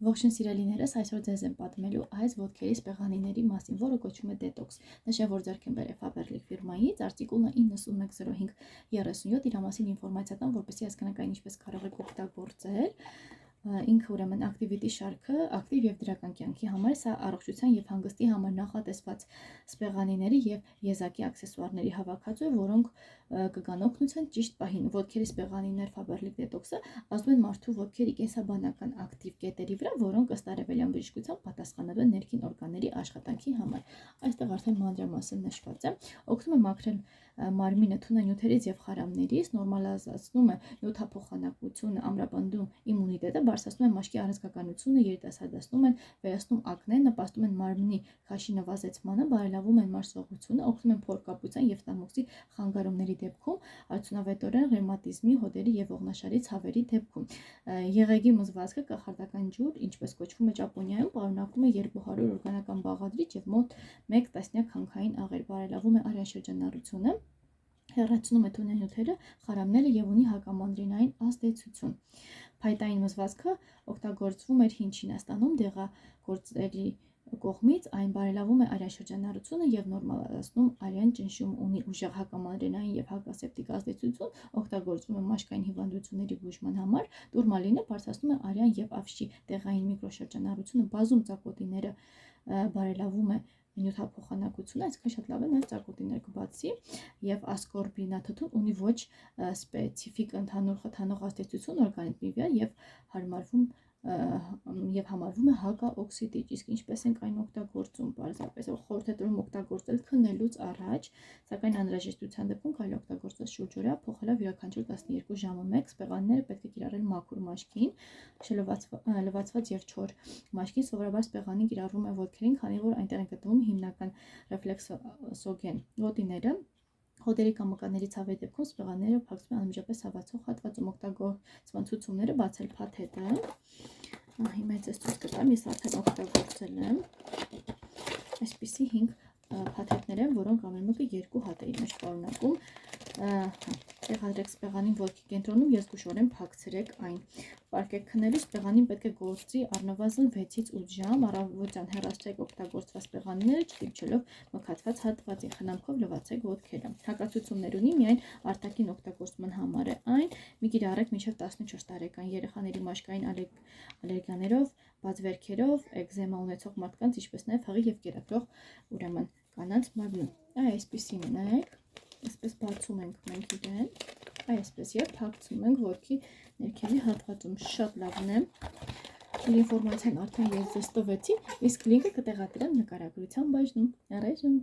Ողջույն սիրելիներս, այսօր ձեզ եմ պատմելու այս ոտքերի սպեղանիների մասին, որը կոչվում է դետոքս։ Նշեմ, որ ձեռք եմ բերել Faberlic ֆիրմայից, արտիկուլը 910537, իր մասին ինֆորմացիա տամ, որպեսզի հասկանաք այն ինչպես կարող եք օգտագործել։ Ինքը ուրեմն ակտիվիտի շարքը, ակտիվ եւ դրական կյանքի համար, սա առողջության եւ հանգստի համար նախատեսված սպեղանիների եւ եզակի աքսեսուարների հավաքածու է, որոնք կգան օգնության ճիշտ պահին։ Ոտքերի սպեղանիներ Faberlic Detox-ը ազդում են մարդու ոտքերի կենսաբանական ակտիվ կետերի վրա, որոնք ըստ արևելյան բժշկության պատասխանատու են ներքին օրգանների աշխատանքի համար։ Այստեղ արդեն մանրամասն նշված է։ Օգնում է մաքրել մարմինը թունանյութերից եւ խարամներից, նորմալացնում է նյութափոխանակությունը, ամրապնդում իմունիտետը, բարձրացնում է մաշկի առանցքականությունը, երիտասարդացնում են, վերացնում ակնեն, նպաստում են մարմնի քաշի նվազեցմանը, բարելավում են մարսողությունը, օգնում են փորկապության եւ ստամոքսի խանգարումների դեպքում, արդյունավետորեն ռևմատիզմի, հոդերի եւ ողնաշարի ցավերի դեպքում։ Եղեգի մզվածքը կախարդական ջուր, ինչպես կոչվում է Ճապոնիայում, պարունակում է 200 օրգանական բաղադրիչ եւ մոտ 1 տասնյակ հանքային աղեր, բարելավում է արյան շրջանառությունը, հեռացնում է թունանյութերը, խարամները եւ ունի հակամանրինային ազդեցություն։ Փայտային մզվածքը օգտագործվում էր հին Չինաստանում դեղագործերի կողմից, այն բարելավում է արյան շրջանառությունը եւ նորմալացնում արյան ճնշում, ունի ուժեղ հակամանրինային եւ հակասեպտիկ ազդեցություն, օգտագործվում է մաշկային հիվանդությունների բուժման համար, տուրմալինը բարձրացնում է արյան եւ ափշի տեղային միկրոշրջանառությունը, բազում ծակոտիները բարելավում է նյութափոխանակությունը, այսինքն շատ լավ է նաեւ ծակոտիներ կբացի, եւ ասկորբինաթթուն ունի ոչ սպეციფიկ ընդհանուր խթանող ազդեցություն օրգանիզմի վրա եւ համարվում է հակաօքսիդիչ, իսկ ինչպես ենք այն օգտագործում, պարզապես խորհուրդ է տրվում օգտագործել քննելուց առաջ, սակայն անհրաժեշտության դեպքում կարելի է օգտագործել շուրջօրյա, փոխելով յուրաքանչյուր 12 ժամը 1, սպեղանիները պետք է կիրառել մաքուր մաշկին, լվացված եւ չոր մաշկին, սովորաբար սպեղանին կիրառվում է ոտքերին, քանի որ այնտեղ են գտնվում հիմնական ռեֆլեքսոգեն գոտիները։ Հոդերի կամ մկանների ցավերի դեպքում սպեղանները փակվում են անմիջապես հավացող հատվածում, օգտագործման ցուցումները, բացել փաթեթը։ Հիմա ես ցույց կտամ, ես արդեն օգտագործել եմ այսպիսի 5 փաթեթներ են, որոնք ամեն մեկը 2 հատ է իր մեջ պարունակում։ Տեղադրեք սպեղանին ոտքի կենտրոնում, զգուշորեն փակցրեք այն։ Պարկեք քնելու, սպեղանին պետք է գործի առնվազն 6-ից 8 ժամ, առավոտյան հեռացրեք օգտագործված սպեղանները, չդիպչելով մքաթված հատվածի, խնամքով լվացեք ոտքերը։ Հակացություններ ունի, միայն արտաքին օգտագործման համար է այն, մի կիրառեք մինչև 14 տարեկան երեխաների մաշկային ալերգիաներով, բաց վերքերով, էկզեմա ունեցող մարդկանց, ինչպես նաև հղի եւ կերակրող ուրեմն կանանց մարմնում։ Այսպեսին ունեք, այսպես բացում ենք մենք իրեն, այսպես եւ փակցում ենք ոտքի ներքևի հատվածում, շատ լավն է։ Ինֆորմացիան արդեն ես ձեզ տվեցի, իսկ լինքը կտեղադրեմ նկարագրության բաժնում։ Առայժմ